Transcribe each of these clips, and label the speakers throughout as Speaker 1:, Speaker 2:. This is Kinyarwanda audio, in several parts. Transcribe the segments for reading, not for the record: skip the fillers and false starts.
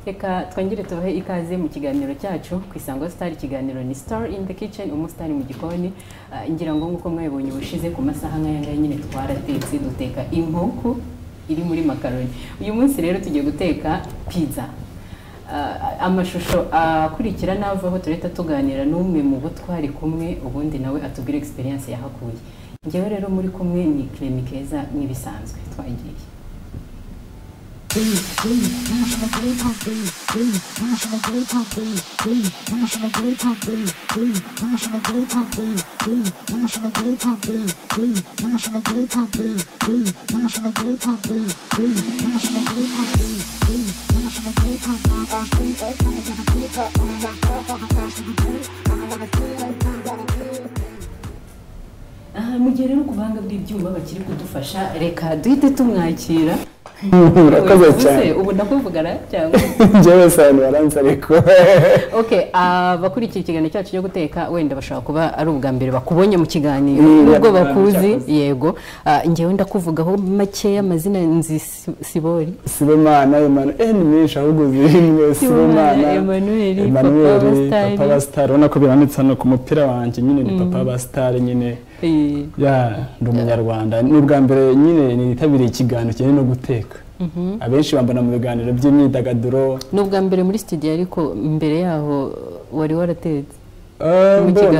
Speaker 1: Reka twongere tubahe ikaze mu kiganiro cyacu ku Isango Star. Ikiganiro ni Star in the Kitchen, umusitari mu gikoni. Ngira ngo nkuko mwabonye ubushize ku masaha nk'aya nyine twaratetse duteka inkoko iri muri makaroni. Uyu munsi rero tugiye guteka pizza. Amashusho akurikira navaho tureta tuganira n'umwe mu bo twari kumwe, ubundi nawe atubwira experience yahakuye. Ngewe rero muri kumwe ni Clemi Keza nk'ibisanzwe twagiye. Mugihe rero kubanga bw'ibyuma bakiri kudufasha, reka duhite tumwakira.
Speaker 2: Urakoze cyane.
Speaker 1: Ubu ndakuvugana cyangwa
Speaker 2: njyewe cyane baranze ariko
Speaker 1: okay, abakurikira ikiganiro cyacu cyo guteka wenda bashaka kuba ari ubwa mbere bakubonye mu kiganiro nubwo bakuzi. Yego, njyewe ndakuvugaho make y'amazina nzi Sibori,
Speaker 2: Sibomana Emmanuel, ni menshi ahubwo zimwe Sibomana
Speaker 1: Emmanuel,
Speaker 2: Papa wa Star. Ubona ko biranditse hano ku mupira wanjye nyine ni Papa wa Star nyine. Ya ndi umunyarwanda, ni ubwa mbere nyine nitabiriye ikiganiro cyane no guteka. Abenshi bambona mu biganiro by'imyidagaduro.
Speaker 1: Ni ubwa mbere muri studio, ariko mbere yaho wari waratetse.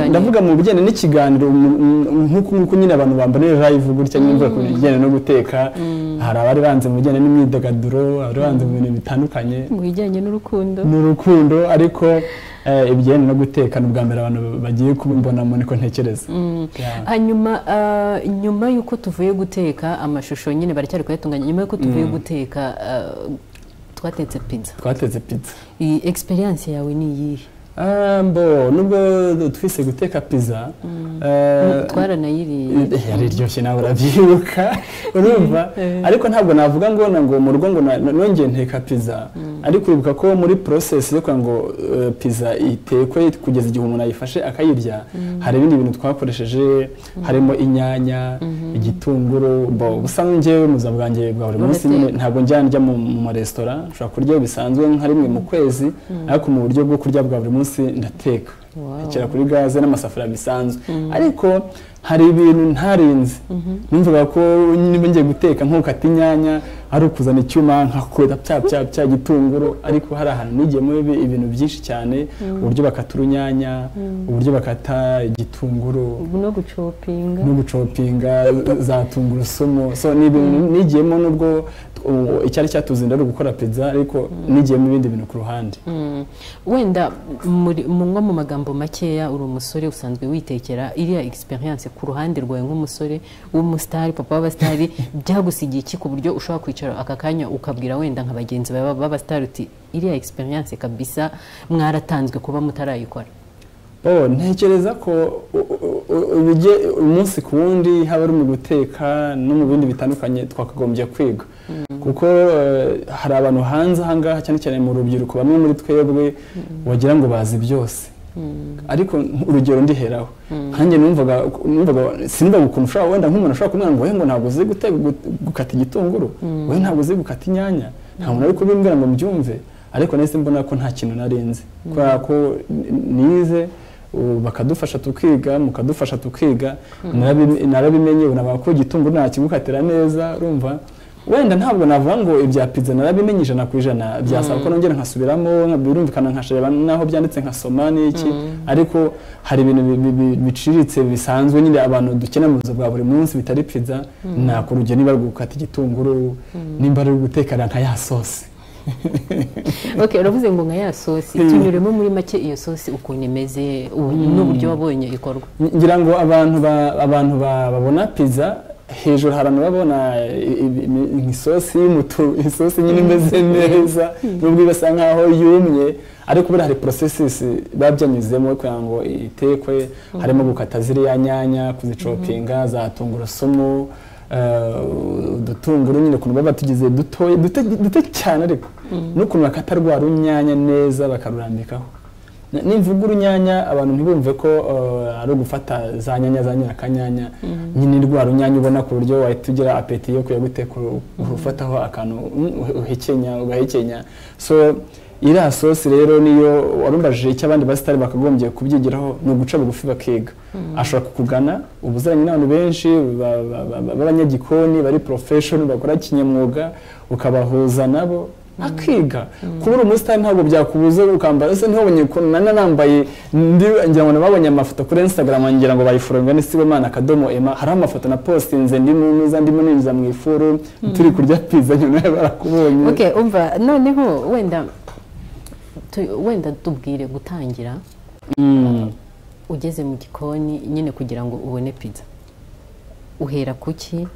Speaker 2: Ndavuga mu bijyanye n'ikiganiro nk'uko nyine abantu bambonera live gutya nyumva ku bijyanye no guteka. Hari abari banze mu bijyanye n'imyidagaduro, abari banze mu bintu bitandukanye,
Speaker 1: mu bijyanye
Speaker 2: n'urukundo, ariko ibijyanye no guteka n'ubwa mbere abantu bagiye kumbona mu niko ntekereza.
Speaker 1: Hanyuma nyuma yuko tuvuye guteka, amashusho nyine baracyari kuyatunganya. Nyuma yuko tuvuye guteka twatetse pizza. Iyi experience yawe ni iyihe?
Speaker 2: Nubwo twise guteka pizza
Speaker 1: twaranayiriye,
Speaker 2: yari iryoshye nawe urabyibuka urumva, ariko ntabwo navuga ngo mu rugo ngo nongeye nteka pizza, ariko uribuka ko muri process yo kwa ngo pizza itekwe kugeza igihe umuntu ayifashe akayirya, hari ibindi bintu twakoresheje, harimo inyanya, igitunguru. Ubusanzwe njyewe mu bwanjye bwa buri munsi ntabwo njya mu restaurant, ushobora kurya bisanzwe nka rimwe mu kwezi, ariko mu buryo bwo kurya bwa buri munsi ndateka. Ikira kuri gaze n'amasafuriya bisanzwe, ariko hari ibintu ntarinze. Numvaga ko niba ngiye guteka nk'ukata inyanya ari ukuzana icyuma nkakora cya gitunguru, ariko hari ahantu nigiyemo ibintu byinshi cyane, uburyo bakata urunyanya, uburyo bakata igitunguru, no gucopinga za tungurusumu. So ni ibintu nigiyemo, nubwo icyari cyatuzinda ari gukora pizza, ariko nigiyemo ibindi bintu ku ruhande.
Speaker 1: Wenda mu magambo makeya, uri umusore usanzwe witekera, iriya experience ku ruhande rwawe nk'umusore w'umusitari, papa w'abasitari, byagusigiye iki ku buryo ushobora kwicara aka kanya ukabwira wenda nka bagenzi bawe b'abasitari uti iriya experience kabisa mwaratanzwe kuba mutarayikora?
Speaker 2: Ntekereza ko umunsi ku wundi, haba ari mu guteka no mu bindi bitandukanye, twakagombye kwiga, kuko hari abantu hanze ahangaha cyane cyane mu rubyiruko, bamwe muri twebwe wagira ngo bazi byose, ariko urugero ndiheraho nkanjye numvaga sinumvaga ukuntu ushobora wenda nk'umuntu ashobora kumubwira ngo ngo ntabwo uzi gukata igitunguru, we ntabwo uzi gukata inyanya, nta muntu ari kubimbwira ngo mbyumve, ariko nahise mbona ko nta kintu narinzi, kubera ko nize bakadufasha tukiga, mukadufasha tukiga, narabimenye. Unavuga ko igitunguru nakigukatira neza, urumva. Wenda ntabwo navuga ngo ibya pizza narabimenye 100%, byasaba ko nongera nkasubiramo, birumvikana nkasheba naho byanditse nkasoma n'iki, ariko hari ibintu biciritse bisanzwe nyine abantu dukena mu buzima bwa buri munsi bitari pizza. Nakurugero niba gukata igitunguru, nimba ari gutekana nka ya sauce.
Speaker 1: Okay, uravuze ngo nka ya sauce, tunyuremo muri make iyo sauce ukuntu imeze n'uburyo wabonye ikorwa.
Speaker 2: Ngira ngo abantu babona pizza hejuru, harano babona isosi isosi nyine imeze neza, nubwo ibasa nkaho yumye, ariko buri hari processes babyanyuzemo kugira ngo itekwe. Harimo gukata ziriya nyanya, kuzicopinga, za tungurusumu, udutunguru nyine ukuntu baba batugize dutoya duto cyane ariko n'ukuntu bakata rwa runyanya neza bakarurambikaho. Nimvuga urunyanya abantu ntibumve ko ari ugufata za nyanya za nyirakanyanya nyine rwa runyanya ubona ku buryo wahita ugira apeti yo kuyaguteka ufataho akantu ugahekenya. So iriya sosi rero niyo warumbajije icyo abandi basitari bakagombye kubyigiraho ni uguca bugufi bakiga. Ashobora kukugana ubuziranye n'abantu benshi b'abanyagikoni bari professional bakora kinyamwuga ukabahuza nabo akiga. Kuba uri umusitari ntabwo byakubuza ukambara. Ese ntibabonye ko nambaye ngira ngo nababonye amafoto kuri Instagram ngira ngo bayiforonga n'Sibomana @Emma hari amafoto na postinze ndimo ninjiza mu ifuru turi kurya pizza nyine barakubonye.
Speaker 1: Okay, umva noneho wenda tubwire gutangira ugeze mu gikoni nyine kugira ngo ubone pizza uhera kuki?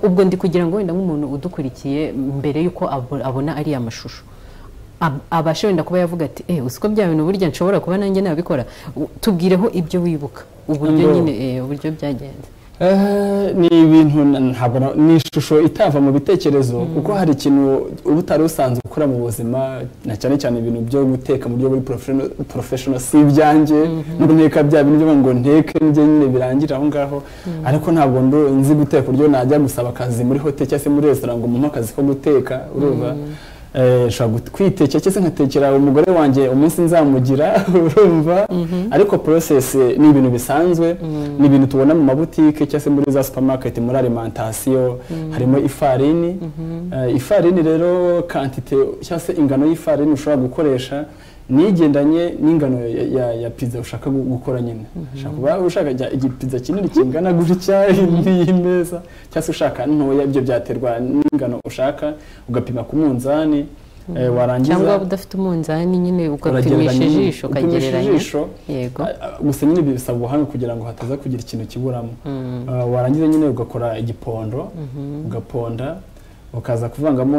Speaker 1: Ubwo ndi kugira ngo wenda nk'umuntu udukurikiye mbere yuko abona ari amashusho abasha wenda kuba yavuga ati usiko bya bintu burya nshobora kuba nanjye nabikora. Tubwireho ibyo wibuka uburyo nyine uburyo byagenze.
Speaker 2: Ni ibintu ntabwo ni ishusho itava mu bitekerezo kuko hari ikintu uba utari usanzwe ukora mu buzima na cyane cyane ibintu byo guteka mu buryo buri professional si ibyanjye no nteka bya bintu byo ngo nteke njye nyine birangira aho ngaho ariko ntabwo nzi guteka uburyo najya gusaba akazi muri hotel cyangwa se muri restaurant ngo mu akazi ko guteka urumva shaka kwitekera cyese nkatekera umugore wanjye umunsi nzamugira urumva ariko process ni ibintu bisanzwe ni ibintu tubona mu mabutike cyase muri za supermarket muri alimentation harimo ifarini ifarini rero quantité cyase ingano y'ifarini ushobora gukoresha nigendanye n'ingano ya pizza ushaka gukora nyine ushaka igipizza kinini kingana gutya n'imeza cyase ushaka ntoya ibyo byaterwa n'ingano ushaka ugapima ku munzani warangiza
Speaker 1: cyangwa udafite umunzani nyine ugapimisha ijisho ukagereranya
Speaker 2: yego gusa nyine bisaba ubuhanga kugira ngo hataza kugira ikintu kiburamo warangiza nyine ugakora igipondo ugaponda ukaza kuvangamo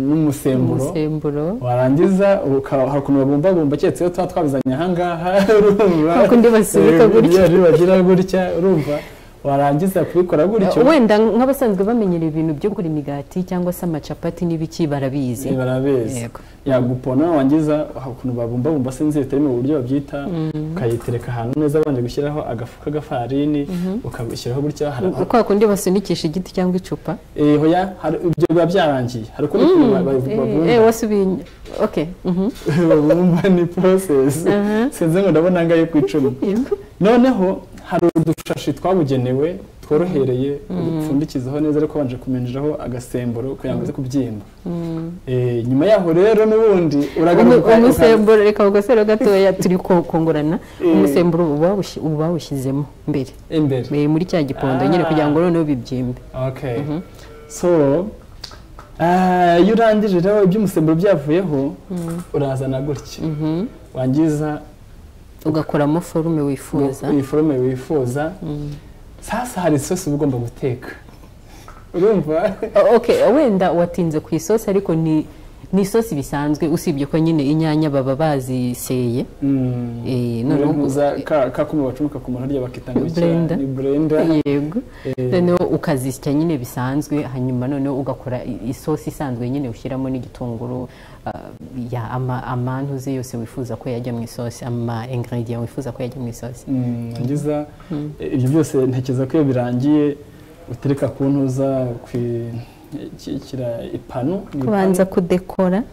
Speaker 2: n'umusemburo warangiza hakuno bumba cyetse twabizanye aha ngaha urumva
Speaker 1: kundi basubika
Speaker 2: gutya urumva warangiza kubikora gutyo
Speaker 1: wenda nk'abasanzwe bamenyera ibintu byo gukora imigati cyangwa se amacapati n'ibiki barabizi
Speaker 2: yagupona wangiza hakuno babumba sinzi tari mu buryo babyita ukayitereka ahantu neza banje gushyiraho agafu k'agafarini ukabishyiraho gutya
Speaker 1: uko kundi basunikisha igiti cyangwa icupa
Speaker 2: hoya ibyo biba byarangiye hari uko
Speaker 1: wasubiye okay
Speaker 2: babumba ni process sinzi ngo ndabona ngaye ku icumi noneho hari udushashi twabugenewe tworohereye upfundikizaho neza ariko banje kumenjeraho agasemburo kugira ngo aze kubyimba nyuma yaho rero n'ubundi uragaruka
Speaker 1: umusemburo reka ugasero gatoya turi kongorana umusemburo uba wawushyizemo mbere muri cya gipondo nyine kugira ngo noneho bibyimbe.
Speaker 2: Okay so iyo urangije rero iby'umusemburo byavuyeho urazana gutya wangiza
Speaker 1: ugakoramo forume
Speaker 2: wifuza sasa hari isosi ugomba guteka urumva
Speaker 1: okay wenda watinze ku isosi ariko ni isosi bisanzwe usibye ko nyine inyanya baba baziseye
Speaker 2: noneho muza kakuma bacumuka ku muntu rya bakitanga
Speaker 1: ni blender yego noneho ukazisya nyine bisanzwe hanyuma noneho ugakora isosi isanzwe nyine ushyiramo n'igitunguru ya amantuze yose wifuza ko yajya mu isosi ama ingredient wifuza ko yajya mu isosi
Speaker 2: ngiza ibyo byose ntekeza ko birangiye utereka ku ntuza kira ipanu
Speaker 1: kubanza kudekora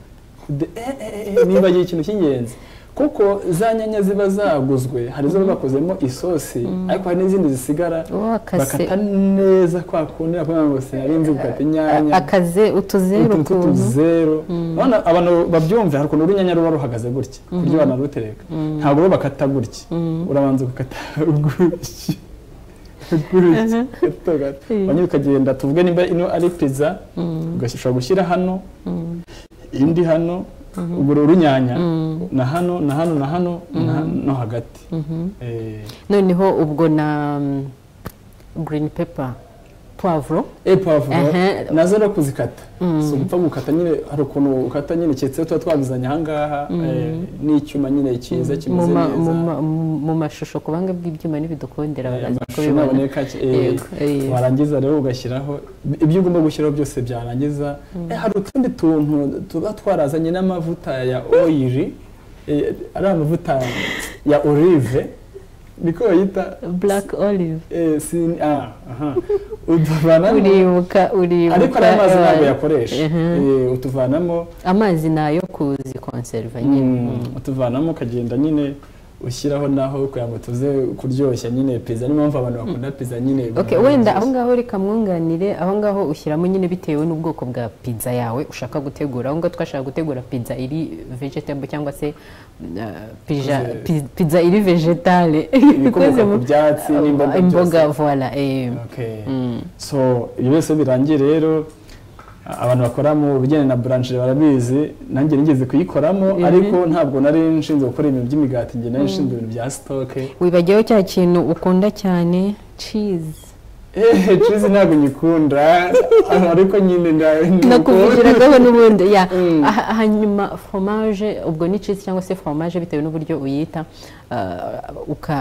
Speaker 2: niba ikintu cy'ingenzi kuko za nyanya ziba zaguzwe hari zo bakozemo isosi ariko hari n'izindi zisigara bakata neza kwa kundi kugira ngo sinarinzi gukata inyanya
Speaker 1: akaze
Speaker 2: utuzero none abantu babyumve hari ukuntu urunyanya ruba ruhagaze gutya kuryo banarutereka ntabwo ro bakata gutya urabanza gukata gutya wanyine ukagenda tuvuge nimba ino ari pizza ugashobora gushyira hano indi hano ubwo urunyanya na hano no hagati
Speaker 1: noneho ubwo na green pepper poivro
Speaker 2: poivro nazo no kuzikata so gupfa gukata nyine hari ukuntu ukata nyine cyetse tuba twabizanye ahangaha n'icyuma nyine cyiza kimeze neza
Speaker 1: mu mashusho kubanga bw'ibyuma n'ibidukondera bagaza
Speaker 2: kubibona warangiza rero ugashyiraho ibyo ugomba gushyiraho byose byarangiza hari utundi tuntu tuba twarazanye n'amavuta ya oil ari amavuta ya olive niko bayita
Speaker 1: black olive
Speaker 2: utuvanamo
Speaker 1: uribuka
Speaker 2: ariko amazi ntabwo yakoresha utuvanamo
Speaker 1: amazi nayo kuzikonserva nyine
Speaker 2: utuvanamo ukagenda nyine ushyiraho naho kugira ngo tuze kuryoshya nyine pizza niyo mpamvu abantu bakunda pizza nyine
Speaker 1: wenda aho ngaho reka mwunganire aho ngaho ushyiramo nyine bitewe n'ubwoko bwa pizza yawe ushaka gutegura aho ngaho twashaka gutegura pizza iri vegetable cyangwa se pizza iri vegetale
Speaker 2: ikoze mu byatsi
Speaker 1: n'imboga voilà
Speaker 2: so ibyo byose birangiye rero abantu bakora mu bijyanye na boulangerie barabizi nanjye nigeze kuyikoramo ariko ntabwo nari nshinzwe gukora ibintu by'imigati njye nari nshinzwe ibintu bya stock
Speaker 1: wibagiyeho cya kintu ukunda cyane cheese
Speaker 2: cheese ntabwo nyikunda ariko nyine
Speaker 1: nakuvugiragaho n'ubundi hanyuma fromage ubwo ni cheese cyangwa se fromage bitewe n'uburyo uyita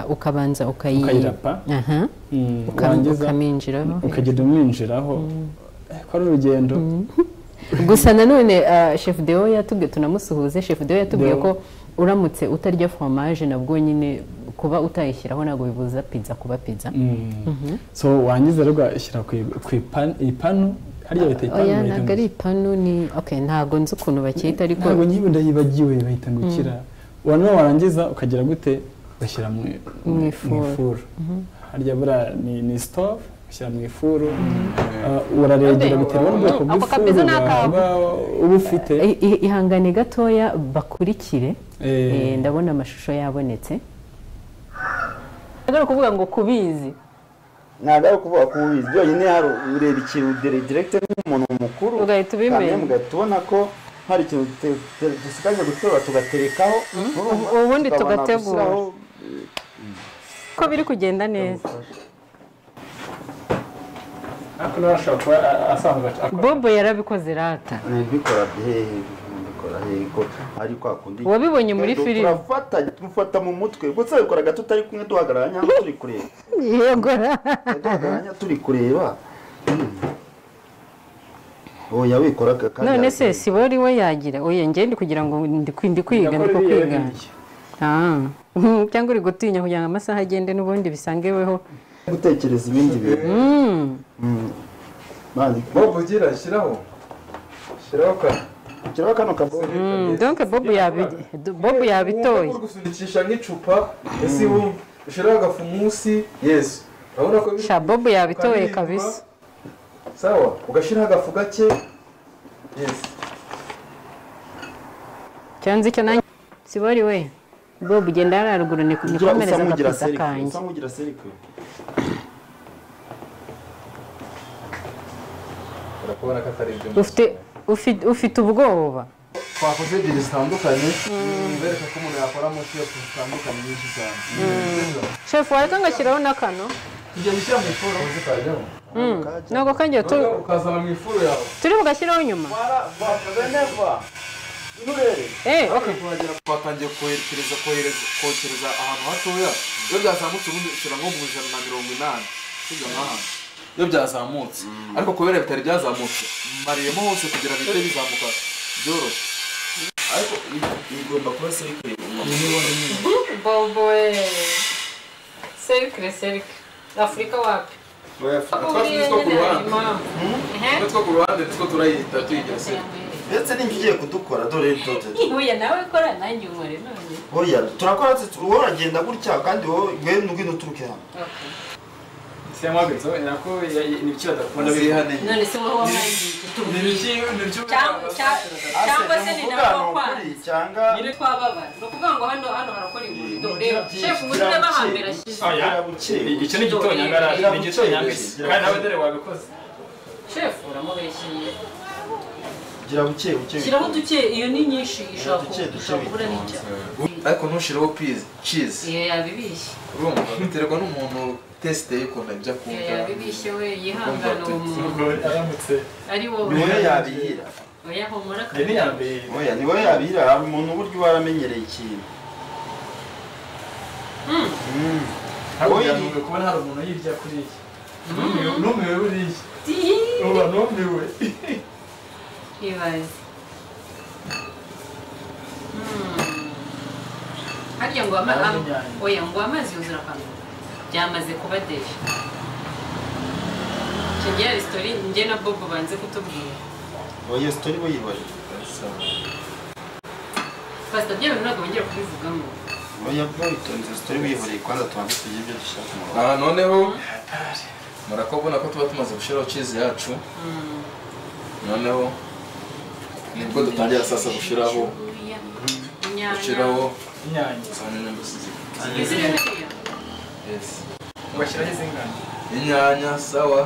Speaker 1: ukabanza
Speaker 2: ukayirapa
Speaker 1: ukaminjiraho
Speaker 2: ukagenda umwinjiraho kwa urugendo
Speaker 1: gusa nanone chef Deo yatubwiye tunamusuhuze chef Deo yatubwiye ko uramutse utarya fromage nabwo nyine kuba utayishyiraho ntabwo bibuza pizza kuba pizza
Speaker 2: so wangiza rero ugashyira ku ipanu harya bita ipanu
Speaker 1: ntabwo ari ipanu ni ntabwo nzi ukuntu bakita ariko
Speaker 2: ntabwo nyibu ndayibagiwe bahita ngukira warangiza ukagira gute ugashyira mu ifuru harya bura ni stove ushyira mu ifuru uraregera biterwa n'ubwoko bw'ifuru uba ufite
Speaker 1: ihangane gatoya bakurikire ndabona amashusho yabonetse ntabwo ari ukuvuga ngo kubizi
Speaker 3: ntabwo ari ukuvuga kubizi byonyine hari ureba ikintu directeur nk'umuntu mukuru
Speaker 1: ugahita ubimenya
Speaker 3: mugahita ubona ko hari ikintu dusigaje gutora tugaterekaho
Speaker 1: ubundi tugategura ko biri kugenda neza
Speaker 2: ariko narashaka kuba asanzwe
Speaker 1: Bobo yarabikoze rata
Speaker 3: bikora hego ariko akundi
Speaker 1: wabibonye muri filime
Speaker 3: tufata mu mutwe gusa bikoraga tutari kumwe duhagararanya turi kureba
Speaker 1: yegora
Speaker 3: duhagararanya turi kureba oya wikora kandi
Speaker 1: none se sibori we yagira oya ngende kugira ngo ndi kwiga ndiko kwiga cyangwa uri gutinya kugira ngo amasaha agende n'ubundi bisangeweho
Speaker 3: gutekereza ibindi bintu
Speaker 4: Bobo gira shiraho
Speaker 3: kano kabo
Speaker 1: donc Bobo yabitoye
Speaker 4: gusunikisha nk'icupa ese wumva ushiraho agafu munsi yes urabona ko
Speaker 1: sha Bobo yabitoye kabisa
Speaker 4: sawa ugashiraho agafu gake yes
Speaker 1: cyanze cyo nanjye sibori we Bobo genda haruguru ni komereza agapizza kanje
Speaker 4: urakubona ko atari ibyo
Speaker 1: ufite ubwoba
Speaker 4: twakoze ebyiri zitandukanye bereka ko umuntu yakoramo shefu zitandukanye nyinshi cyane
Speaker 1: chef wareka ngashyiraho n'akano
Speaker 4: tujya gushyira mu ifuru zikajyaho
Speaker 1: ntabwo kangiye
Speaker 4: ukazana mu ifuru yawe
Speaker 1: turi bugashyiraho nyuma
Speaker 4: twatangiye kohereza ahantu hatoya iyo byazamutse ubundi ushyira nko mu 180 sibyo nk'ahantu iyo byazamutse ariko kubera bitari byazamutse mariyemo hose kugira ngo bite bizamuka byoroshye ariko igomba kuba serikire
Speaker 1: Bobo serikire Afrika wapi
Speaker 4: two ku ruhande two turayita tuyigira serikire
Speaker 3: ndetse n'ingiye kudukora dore dote
Speaker 1: uya nawe kora nanjye umure none
Speaker 3: oya turakora wowe uragenda gutya kandi wowe ngwino uturuke hano
Speaker 2: Siamwagetso nako nibikira dakunda biri hane
Speaker 1: none se wowe wamwangiye cyangwa se ni naho kwa nyine twababara no kuvuga ngo hano harakora inguriro rero chef muri bahambira shize
Speaker 2: icyo ni gitonyangara ni gitonyanga kandi nawe dore wabikoze
Speaker 1: chef uramubeshiye
Speaker 3: gira buke
Speaker 1: kiraho duke iyo ni nyinshi ishaka kubura n'icyo
Speaker 4: ariko ntushireho cheese
Speaker 1: iyo yabibishye
Speaker 4: urumva biterwa n'umuntu teste y'ukuntu ibyo akunda
Speaker 1: yabibishye we yihangana uwo muntu
Speaker 2: aramutse
Speaker 1: ari wowe
Speaker 3: niwe yabihira
Speaker 1: oya humura
Speaker 2: ni yambere
Speaker 3: oya niwe yabihira hari umuntu uburyo waramenyereye ikintu
Speaker 2: ntabwo kubona hari umuntu yirya kuri iki numiwe buriya uba numiwe
Speaker 1: ibaze harya ngo oya ngo amazi yuzura akantu byamaze kuba deje kigira story njye na Bob banze kutubwira
Speaker 3: oya story bayibari
Speaker 1: fasta byo ntabwo bongera kubivugamo
Speaker 3: oya bayitonze story bayibari kwanza tubanze tugire ibyo dushaka
Speaker 4: noneho murakobona ko tuba tumaze gushiraho cheese yacu noneho nibwo dutangira sasa gushiraho
Speaker 2: inyanya
Speaker 4: yes
Speaker 2: ugashyiraho izingana
Speaker 4: inyanya sawa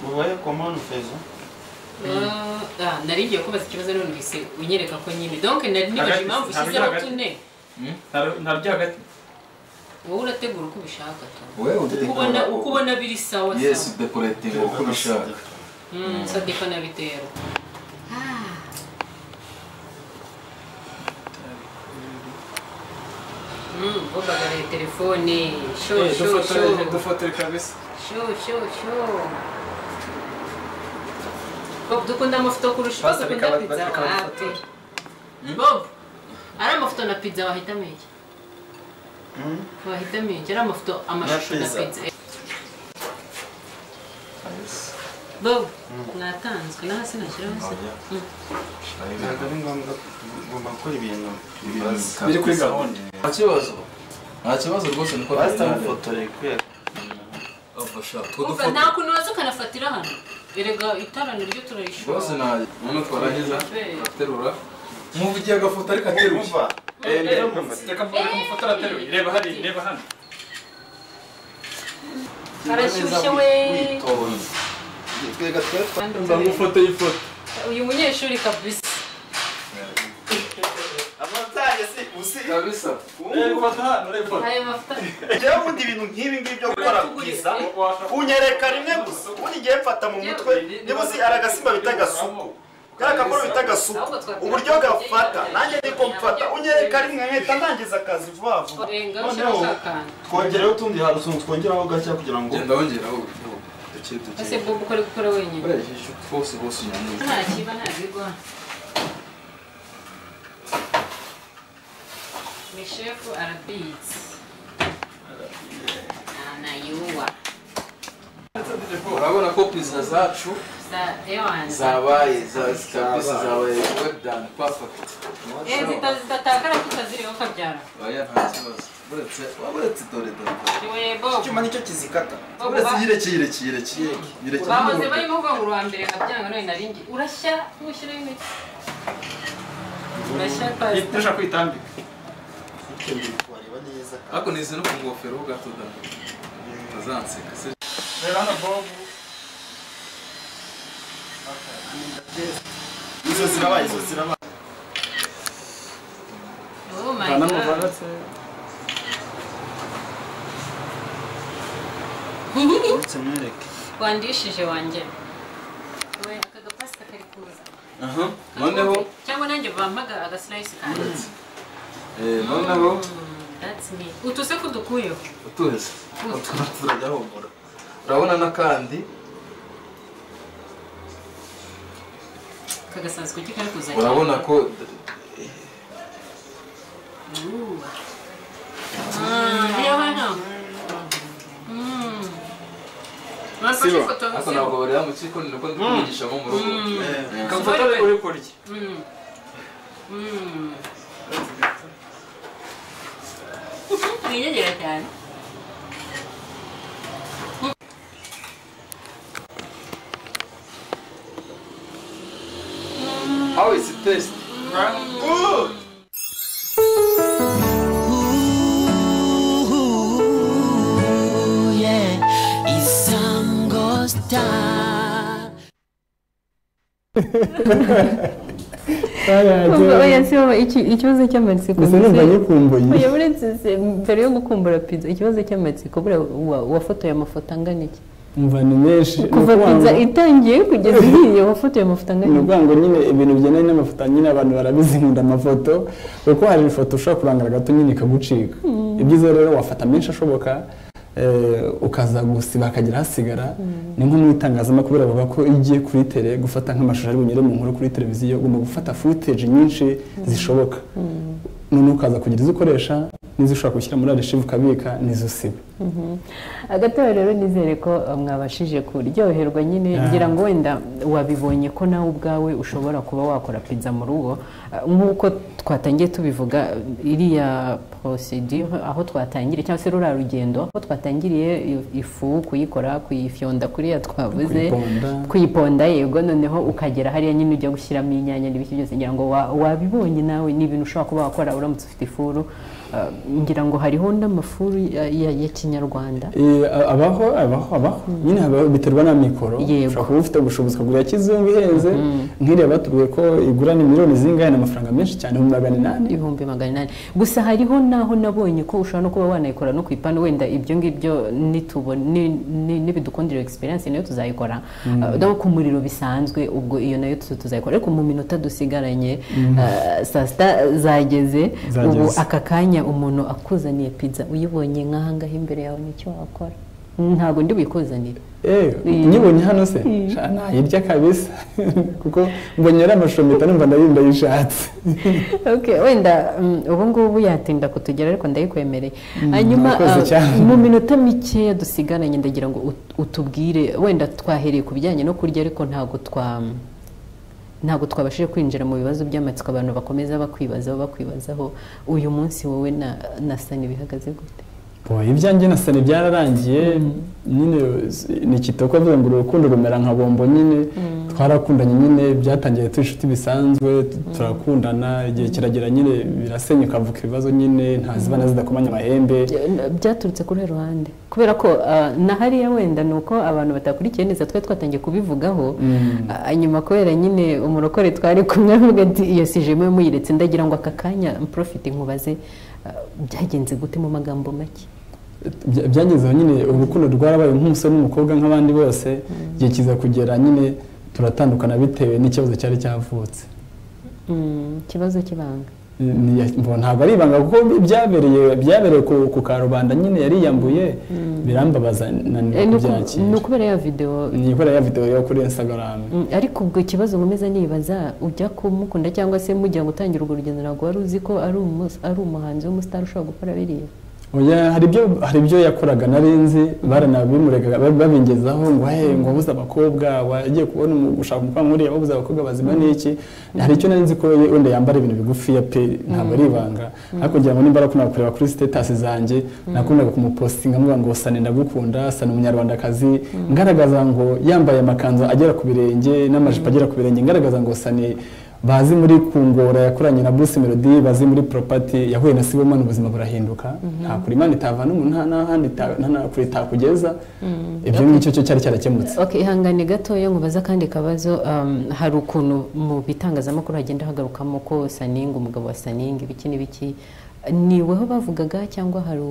Speaker 3: mubaye comment on fait ça
Speaker 1: nari ngiye kubaza ikibazo none bise unyereka ko nyine donc nari nibaje impamvu ushyizeho tune
Speaker 2: ntaryo hagati
Speaker 1: wowe urategura uko ubishaka
Speaker 4: uko
Speaker 1: ubona biri sawa sawa
Speaker 4: yes decorating uko ubishaka
Speaker 1: sadeka na bitero ubagare telefone
Speaker 2: dufotere kabisa
Speaker 1: Bob dukunda amafoto kurusha uko dukunda pizza Bob ari amafoto na pizza wahitamo iki wahitamo iki ari amafoto amashusho na pizza Bob natanzwe naho sinashyiraho se
Speaker 3: ntabwo ari ngombwa ngomba gukora ibintu
Speaker 2: biri kuri gahunda
Speaker 4: nta kibazo rwose niko
Speaker 3: batamufotore kubera
Speaker 1: nta kuntu waza ukanafatira hano erega itara niryo turayishura
Speaker 4: rwose none twarahiza aterura muvugiye agafoto ariko ateruye
Speaker 2: reka mufotora ateruye reba hano
Speaker 1: arashyushye we
Speaker 2: ifoto
Speaker 1: uyu munyeshuri kabisa
Speaker 3: amatage si usi
Speaker 4: kabisa
Speaker 1: ayo mafoto
Speaker 3: njyewe ubundi ibintu nk'ibi ngibi byo gukora byiza unyereka rimwe gusa ubundi ngiye mfata mu mutwe niba uzi aragasimba bita gasuku kariya kaporo bita gasuku uburyo gafata nanjye niko mfata unyereka rimwe nkahita ntangiza akazi vuba vuba noneho twongereho utundi hantu twongeraho gashya kugira ngo
Speaker 4: genda wongeraho
Speaker 1: ese Bob ukore gukora wenyine
Speaker 4: bose unyanyuze
Speaker 1: nta kiba nta bigwa ni chef arabizi anayuwa
Speaker 4: urabona ko pizza zacu zabaye kabisa zabaye well done perfect
Speaker 1: zidatakara tutaziriho kabyara
Speaker 4: oya nta kibazo uretse dore
Speaker 3: icyuma nicyo kizikata
Speaker 4: uretse yirekeye
Speaker 1: bahoze barimo kuvuga ngo uwa mbere nkabyanga none naringi urashya ntushyiraho imiti urashya pasi
Speaker 2: ndashaka kwitambika
Speaker 4: ariko nize no ku ngofero gato azanseka se
Speaker 2: reba hano Bob
Speaker 3: izo zirabaye
Speaker 1: oh my god wandishije wanjye we aka gapasta kari kuza
Speaker 4: noneho
Speaker 1: cyangwa nanjye bampaga agaslice kanjye
Speaker 4: noneho
Speaker 1: that's me utuse ko dukuyeho
Speaker 4: utuze turajya homora urabona n'akandi
Speaker 1: kagasanzwe kuki kari kuza
Speaker 4: urabona ko ariko ntabwo bareba mu kigo ni uko ndi kumwigishamo mu rugo
Speaker 2: kafoto uri kurya
Speaker 1: mwiyegera cyane
Speaker 4: how is it taste
Speaker 3: good
Speaker 1: ikibazo cy'amatsiko
Speaker 2: gusa numva nyikumbuye
Speaker 1: mbere yo gukumbura pizza ikibazo cy'amatsiko buriya wafotoye amafoto angana iki
Speaker 2: umva ni menshi
Speaker 1: kuva pizza itangiye kugeza ihiye wafotoye amafoto angana
Speaker 2: iki ngo nyine ibintu bigendanye n'amafoto nyine abantu barabizi nkunda amafoto kuko hari ifoto ushobora kurangara gato nyine ikagucika ibyiza rero wafata menshi ashoboka ukaza gusiba hakagira hasigara ni nko mu itangazamakuru bavuga ko igiye kuri tele gufata nk'amashusho ari bunyure mu nkuru kuri televiziyo ugomba gufata footage nyinshi zishoboka none ukaza kugira izo ukoresha n'izo ushobora gushyira muri archive ukabika n'izo usiba
Speaker 1: agatoya rero nizere ko mwabashije kuryoherwa nyine ngira ngo wenda wabibonye ko nawe ubwawe ushobora kuba wakora pizza mu rugo nk'uko twatangiye tubivuga iriya procedure aho twatangiriye cyangwa se ruriya rugendo aho twatangiriye ifu kuyikora kuyifyonda kuriya twavuze kuyiponda yego noneho ukagera hariya nyine ujya gushyiramo inyanya n'ibiki byose ngira ngo wabibonye nawe ni ibintu ushobora kuba wakora uramutse ufite ifuru ngira ngo hariho n'amafuru ya kinyarwanda
Speaker 2: abaho nyine biterwa na mikoro ushobora kuba ufite ubushobozi ukagura kizungu ihenze nk'iriya batubwiye ko igura ni miliyoni zingahe n'amafaranga menshi cyane
Speaker 1: ibihumbi 800 gusa hariho naho nabonye ko ushobora no kuba wanayikora no ku ipanu wenda ibyo ngibyo nibidukundira experience nayo tuzayikora no ku muriro bisanzwe ubwo iyo nayo tuzayikora ariko mu minota dusigaranye saa sita zageze ubu aka kanya umuntu akuzaniye pizza uyibonye nk'ahangaha imbere yawe nicyo wakora ntabwo ndi buyikuzanire
Speaker 2: nyibonye hano se nayirya kabisa kuko mbonye ari amashusho mpita numva ndayishatse
Speaker 1: wenda ubu ngubu yatinda kutugera ariko ndayikwemereye hanyuma mu minota mikeya dusigaranye ndagira ngo utubwire wenda twahereye ku bijyanye no kurya ariko ntabwo twabashije kwinjira mu bibazo by'amatsiko abantu bakomeza bakwibazaho uyu munsi wowe na Sani bihagaze gute
Speaker 2: ibyanjye na Sani byararangiye nyine ni kitoko avuga ngo urukundo rumera nka bombo nyine twarakundanye nyine byatangiye turi inshuti bisanzwe turakundana igihe kiragera nyine birasenyuka avuka ibibazo nyine ntazibana zidakomanya amahembe
Speaker 1: byaturutse kuri ruhande kubera ko na hariya wenda ni uko abantu batakurikiye neza twatangiye kubivugaho nyuma kubera nyine umurokore twari kumwe avuga ati iyo sijemo muyiretse ndagira ngo aka kanya profit nkubaze byagenze gute mu magambo make
Speaker 2: byagezeho nyine urukundo rwarabaye nk'umusore n'umukobwa nk'abandi bose igihe kiza kugera nyine turatandukana bitewe n'ikibazo cyari cyavutse
Speaker 1: ikibazo cy'ibanga
Speaker 2: ntabwo ari ibanga kuko byabereye ku karubanda nyine yariyambuye birambabaza kubyakira
Speaker 1: ni ukubera ya video
Speaker 2: yo kuri Instagram
Speaker 1: ariko ubwo ikibazo nkomeza nibaza ujya kumukunda cyangwa se mujya gutangira urwo rugendo ntabwo wari uzi ko ari umuhanzi w'umustar ushobora gukora biriya
Speaker 2: hari ibyo yakoraga narinzi baranabimurega babingezaho ngo ngo wabuze abakobwa wagiye kubona gushaka umukobwa nkuriya wabuze abakobwa bazima n'iki hari icyo narinzi ko wenda yambara ibintu bigufi ya pe ntabwo ari ibanga ariko ngira ngo nimba arakunda kureba kuri status zanjye nakundaga kumupostinga mvuga ngo Sani ndagukunda Sani umunyarwandakazi ngaragaza ngo yambaye amakanzu agera ku birenge n'amajipo agera ku birenge ngaragaza ngo Sani bazi muri kungora yakoranye na Bruce Melody bazi muri property yahuye na Sibomana ubuzima burahinduka nta kuri Imana itavana umuntu n'ahandi kuri takugeza ibyo ngicyo cyo cyari cyarakemutse
Speaker 1: ihangane gato yo nkubaza kandi kabazo hari ukuntu mu bitangazamakuru hagenda hagarukamo ko Saninga umugabo wa Saninga ibiki n'ibiki niweho bavugaga cyangwa hari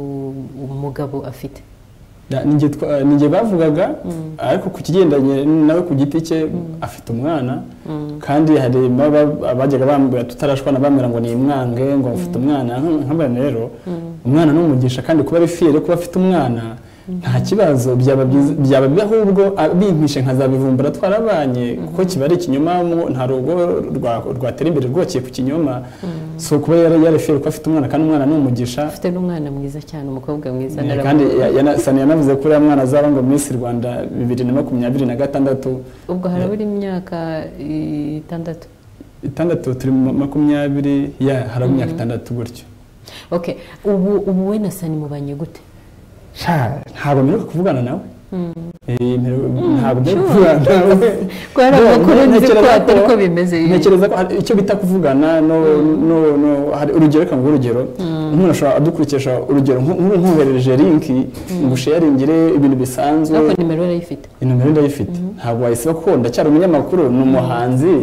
Speaker 1: umugabo afite
Speaker 2: ninjye bavugaga ariko ku kigendanye nawe ku giti cye afite umwana kandi hari abajyaga bambwira tutarashwana bambwira ngo ni imwange ngo afite umwana nk'abana rero umwana n'umugisha kandi kuba ari fiere kuba afite umwana nta kibazo byaba ahubwo bimpishe nkazabivumbura twarabanye kuko kiba ari ikinyoma nta rugo rwatera imbere rwociye ku kinyoma so kuba yari fiere ko afite umwana kandi umwana n'umugisha
Speaker 1: afite n'umwana mwiza cyane umukobwa mwiza
Speaker 2: kandi Sani yanavuze ko uriya mwana azaba ngo Miss Rwanda 2026
Speaker 1: ubwo harabura imyaka
Speaker 2: 6 turi mu 20 harabura imyaka 6 gutyo
Speaker 1: ubu we na Sani mubanye gute
Speaker 2: ntabwo mperuka kuvugana nawe ntabwo mperuka kuvugana nawe
Speaker 1: kubera amakuru nzi ko atari ko bimeze
Speaker 2: ntekereza ko icyo bita kuvugana hari urugero reka ngo urugero umuntu ashobora adukurikisha urugero nk'uherereje linki ngo sharingire ibintu bisanzwe
Speaker 1: ariko nimero urayifite
Speaker 2: ndayifite ntabwo wayisiba ko ndacyari umunyamakuru ni umuhanzi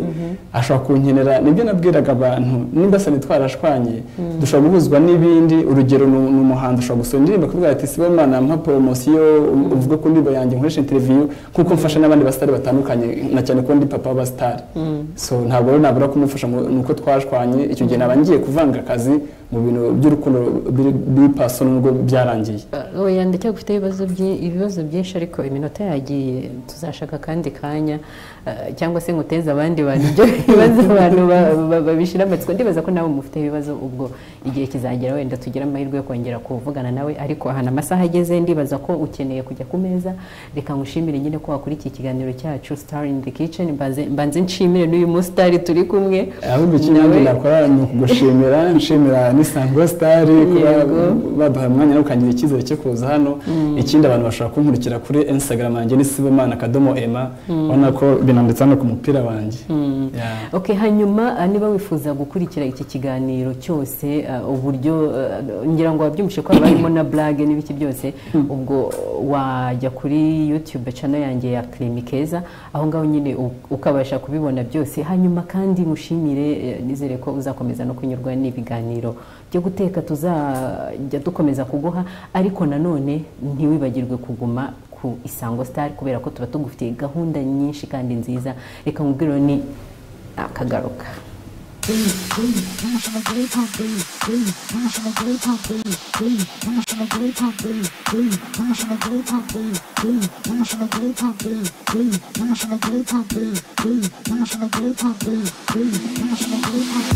Speaker 2: ashobora kunkenera nibyo nabwiraga abantu nimba se twarashwanye dushobora guhuzwa n'ibindi urugero ni umuhanzi ushobora gusohora indirimbo kuvuga ati Sibomana mpa promosiyo uvuga ko ndirimbo yanjye nkoresha interview kuko mfasha n'abandi basitari batandukanye na cyane ko ndi papa w'abasitari so ntabwo rero nabura kumufasha nuko twashwanye icyo gihe naba ngiye kuvanga akazi mu bintu by'urukundo biri personal nubwo byarangiye
Speaker 1: oya ndacyo gufite ibibazo byinshi ariko iminota yagiye tuzashaka kandi kanya cyangwa se nguteza abandi bantu ibyo bibazo abantu babishira amatsiko ndibaza ko nawe mufite ibibazo ubwo igihe kizagera wenda tugira amahirwe yo kongera kuvugana nawe ariko ahana amasaha ageze ndibaza ko ukeneye kujya ku meza reka ngushimire nyine ko wakuri iki kiganiro cyacu Star in the Kitchen mbanze nshimire n'uyu mustar turi kumwe
Speaker 2: ahubwo ikindi nakora ni ukugushimira nshimira n'Isango Star kuba babaha umwanya no kangira icyizere cyo kuza hano ikindi abantu bashobora kunkurikira kuri Instagram yanjye ni Sibomana_Emma ubona ko binanditse hano ku mupira wanjye
Speaker 1: okay hanyuma niba wifuza gukurikira iki kiganiro cyose uburyo ngira ngo wabyumvishe ko barimo na blog n'ibiki byose ubwo wajya kuri YouTube channel yanjye ya Keza aho ngaho nyine ukabasha kubibona byose hanyuma kandi mushimire nizere ko uzakomeza no kunyurwa n'ibiganiro byo guteka tuzajya dukomeza kuguha ariko nanone ntiwibagirwe kuguma ku Isango Star kubera ko tuba tugufitiye gahunda nyinshi kandi nziza reka nkubwire ni akagaruka
Speaker 5: National